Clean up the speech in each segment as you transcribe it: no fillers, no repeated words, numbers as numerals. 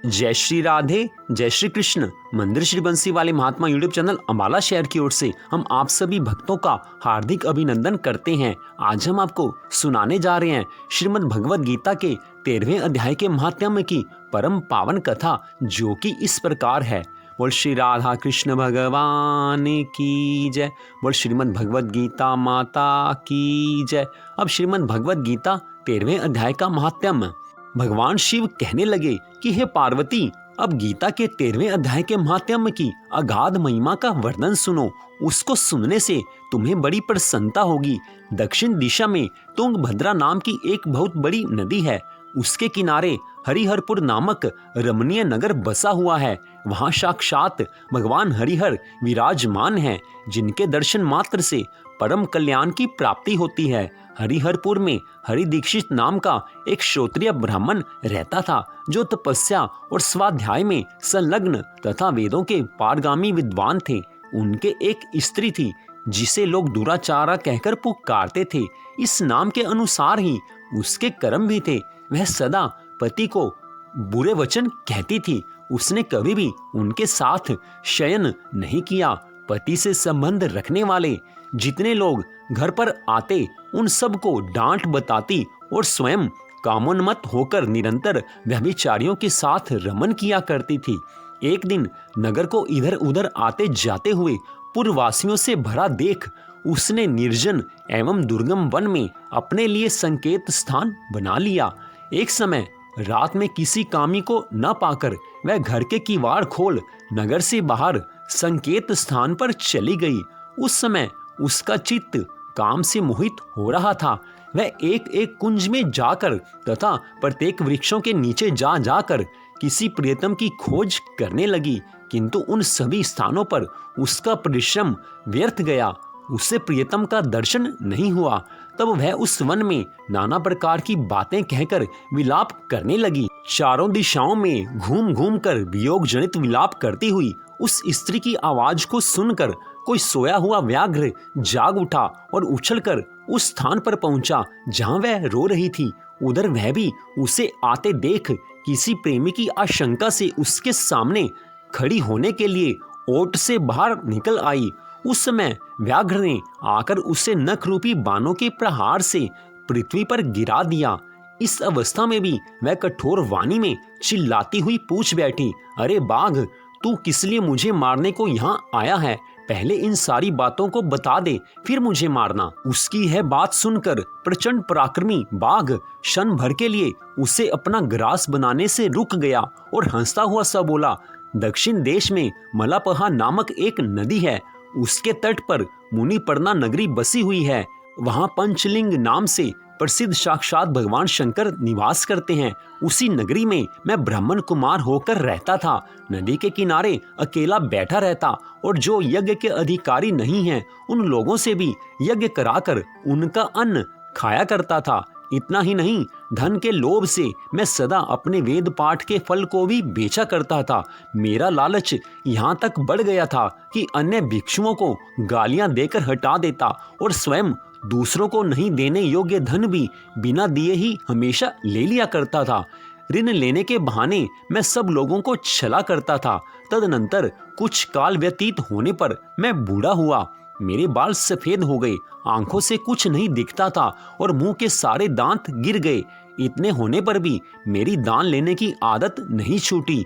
जय श्री राधे, जय श्री कृष्ण। मंदिर श्री बंसी वाले महात्मा यूट्यूब चैनल अम्बाला शहर की ओर से हम आप सभी भक्तों का हार्दिक अभिनंदन करते हैं। आज हम आपको सुनाने जा रहे हैं श्रीमद् भगवद गीता के 13वें अध्याय के महात्म्य की परम पावन कथा, जो कि इस प्रकार है। बोल श्री राधा कृष्ण भगवान की जय। बोल श्रीमद् भगवद गीता माता की जय। अब श्रीमद् भगवद गीता 13वें अध्याय का महात्म्य। भगवान शिव कहने लगे कि हे पार्वती, अब गीता के 13वें अध्याय के महात्म्य की अगाध महिमा का वर्णन सुनो। उसको सुनने से तुम्हें बड़ी प्रसन्नता होगी। दक्षिण दिशा में तुंगभद्रा नाम की एक बहुत बड़ी नदी है। उसके किनारे हरिहरपुर नामक रमणीय नगर बसा हुआ है। वहाँ साक्षात भगवान हरिहर विराजमान हैं, जिनके दर्शन मात्र से परम कल्याण की प्राप्ति होती है। हरिहरपुर में हरि दीक्षित नाम का एक क्षत्रिय ब्राह्मण रहता था, जो तपस्या और स्वाध्याय में संलग्न तथा वेदों के पारगामी विद्वान थे। उनके एक स्त्री थी, जिसे लोग दुराचारा कहकर पुकारते थे। इस नाम के अनुसार ही उसके कर्म भी थे। वह सदा पति को बुरे वचन कहती थी। उसने कभी भी उनके साथ शयन नहीं किया। पति से संबंध रखने वाले जितने लोग घर पर आते, उन सब को डांट बताती और स्वयं कामोन्मत्त होकर निरंतर व्यभिचारियों के साथ रमन किया करती थी। एक दिन नगर को इधर उधर आते जाते हुए पुरवासियों से भरा देख उसने निर्जन एवं दुर्गम वन में अपने लिए संकेत स्थान बना लिया। एक समय रात में किसी कामी को न पाकर वह घर के किवाड़ खोल नगर से बाहर संकेत स्थान पर चली गई। उस समय उसका चित्त काम से मोहित हो रहा था। वह एक एक कुंज में जाकर तथा प्रत्येक वृक्षों के नीचे जा जाकर किसी प्रियतम की खोज करने लगी, किंतु उन सभी स्थानों पर उसका परिश्रम व्यर्थ गया। उससे प्रियतम का दर्शन नहीं हुआ। तब वह उस वन में नाना प्रकार की बातें कहकर विलाप करने लगी। चारों दिशाओं में घूम घूम कर वियोग जनित विलाप करती हुई उस स्त्री की आवाज को सुनकर कोई सोया हुआ व्याघ्र जाग उठा और उछलकर उस स्थान पर पहुंचा जहां वह रो रही थी। उधर वह भी उसे आते देख किसी प्रेमी की आशंका से उसके सामने खड़ी होने के लिए ओट से बाहर निकल आई। उस समय व्याघ्र ने आकर उसे नख रूपी बाणों के प्रहार से पृथ्वी पर गिरा दिया। इस अवस्था में भी वह कठोर वाणी में चिल्लाती हुई पूछ बैठी, अरे बाघ, तू किस लिए मुझे मारने को यहाँ आया है? पहले इन सारी बातों को बता दे, फिर मुझे मारना। उसकी यह बात सुनकर प्रचंड पराक्रमी बाघ क्षण भर के लिए उसे अपना ग्रास बनाने से रुक गया और हंसता हुआ सा बोला, दक्षिण देश में मलापहा नामक एक नदी है। उसके तट पर मुनिपर्णा नगरी बसी हुई है। वहां पंचलिंग नाम से प्रसिद्ध साक्षात भगवान शंकर निवास करते हैं। उसी नगरी में मैं ब्राह्मण कुमार होकर रहता था। नदी के किनारे अकेला बैठा रहता और जो यज्ञ के अधिकारी नहीं हैं, उन लोगों से भी यज्ञ कराकर उनका अन्न खाया करता था। इतना ही नहीं, धन के लोभ से मैं सदा अपने वेद पाठ के फल को भी बेचा करता था। मेरा लालच यहाँ तक बढ़ गया था कि अन्य भिक्षुओं को गालियां देकर हटा देता और स्वयं दूसरों को नहीं देने योग्य धन भी बिना दिए ही हमेशा ले लिया करता था। ऋण लेने के बहाने मैं सब लोगों को छला करता था। तदनंतर कुछ काल व्यतीत होने पर मैं बूढ़ा हुआ। मेरे बाल सफेद हो गए, आंखों से कुछ नहीं दिखता था और मुंह के सारे दांत गिर गए। इतने होने पर भी मेरी दान लेने की आदत नहीं छूटी।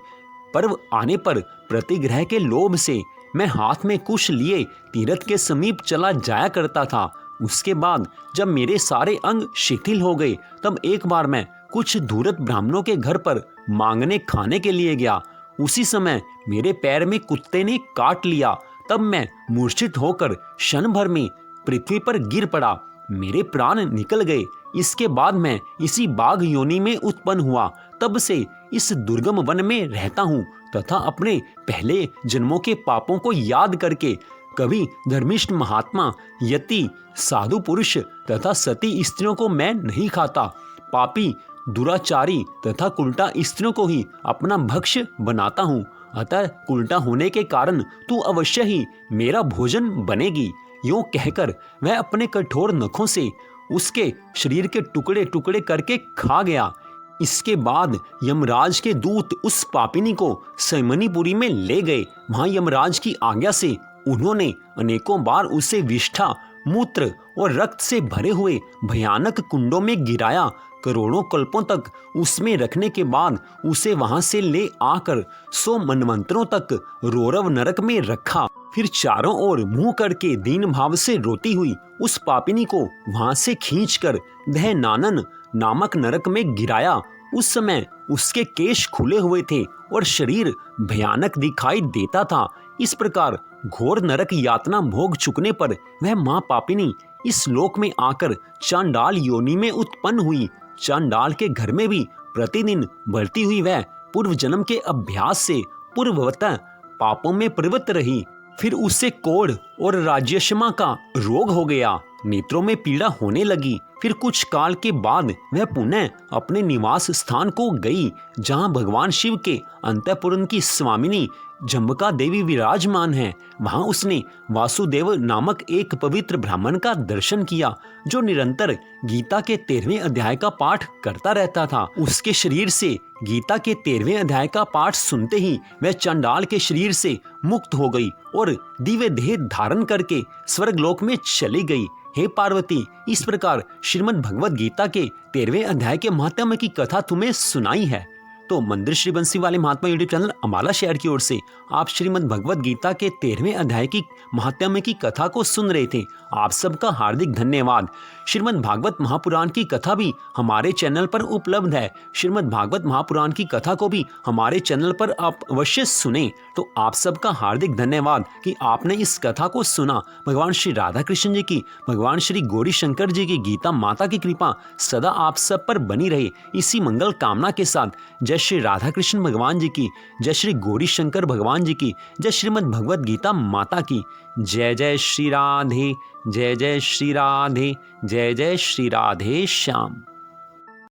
पर्व आने पर प्रतिग्रह के लोभ से मैं हाथ में कुश लिए तीर्थ के समीप चला जाया करता था। उसके बाद जब मेरे सारे अंग शिथिल हो गए, तब एक बार मैं कुछ धूर्त ब्राह्मणों के घर पर मांगने खाने के लिए गया। उसी समय मेरे पैर में कुत्ते ने काट लिया। तब मैं मूर्छित होकर क्षण भर में पृथ्वी पर गिर पड़ा। मेरे प्राण निकल गए। इसके बाद मैं इसी बाघ योनि में उत्पन्न हुआ। तब से इस दुर्गम वन में रहता हूँ तथा अपने पहले जन्मों के पापों को याद करके कभी धर्मिष्ठ महात्मा, यति, साधु पुरुष तथा सती स्त्रियों को मैं नहीं खाता। पापी, दुराचारी तथा कुलटा स्त्रियों को ही अपना भक्ष्य बनाता हूँ। अतः उल्टा होने के कारण तू अवश्य ही मेरा भोजन बनेगी। यूं कहकर वह अपने कठोर नखों से उसके शरीर के टुकड़े टुकड़े करके खा गया। इसके बाद यमराज के दूत उस पापिनी को सैमनीपुरी में ले गए। वहां यमराज की आज्ञा से उन्होंने अनेकों बार उसे विष्ठा, मूत्र और रक्त से भरे हुए भयानक कुंडों में गिराया। करोड़ों कल्पों तक उसमें रखने के बाद उसे वहां से ले आकर 100 मनवंतरों तक रौरव नरक में रखा। फिर चारों ओर मुंह करके दीन भाव से रोती हुई उस पापिनी को वहां से खींचकर दहनानन नामक नरक में गिराया। उस समय उसके केश खुले हुए थे और शरीर भयानक दिखाई देता था। इस प्रकार घोर नरक यातना भोग चुकने पर वह मां पापिनी इस लोक में आकर चांडाल योनि में उत्पन्न हुई। चांडाल के घर में भी प्रतिदिन बढ़ती हुई वह पूर्व जन्म के अभ्यास से पूर्ववतः पापों में प्रवृत्त रही। फिर उसे कोढ़ और राज्यक्षमा का रोग हो गया, नेत्रों में पीड़ा होने लगी। फिर कुछ काल के बाद वह पुनः अपने निवास स्थान को गई, जहां भगवान शिव के अंतःपुर की स्वामिनी जम्बिका देवी विराजमान है। वहां उसने वासुदेव नामक एक पवित्र ब्राह्मण का दर्शन किया, जो निरंतर गीता के 13वें अध्याय का पाठ करता रहता था। उसके शरीर से गीता के 13वें अध्याय का पाठ सुनते ही वह चंडाल के शरीर से मुक्त हो गई और दिव्य देह धारण करके स्वर्गलोक में चली गई। हे पार्वती, इस प्रकार श्रीमद् भगवद गीता के 13वें अध्याय के महात्म्य की कथा तुम्हें सुनाई है। तो मंदिर श्री बंसी वाले महात्मा यूट्यूब चैनल अम्बाला शहर की ओर से आप श्रीमद् भगवद गीता के 13वें अध्याय की महात्म्य की कथा को सुन रहे थे। आप सबका हार्दिक धन्यवाद। श्रीमद् भागवत महापुराण की कथा भी हमारे चैनल पर उपलब्ध है। श्रीमद् भागवत महापुराण की कथा को भी हमारे चैनल पर आप अवश्य सुने। तो आप सबका हार्दिक धन्यवाद कि आपने इस कथा को सुना। भगवान श्री राधा कृष्ण जी की, भगवान श्री गौरी शंकर जी की, गीता माता की कृपा सदा आप सब पर बनी रहे। इसी मंगल कामना के साथ जय श्री राधा कृष्ण भगवान जी की, जय श्री गौरी शंकर भगवान जी की, जय श्रीमद् भगवद गीता माता की। जय जय श्री राधे, जय जय श्री राधे, जय जय श्री राधे श्याम।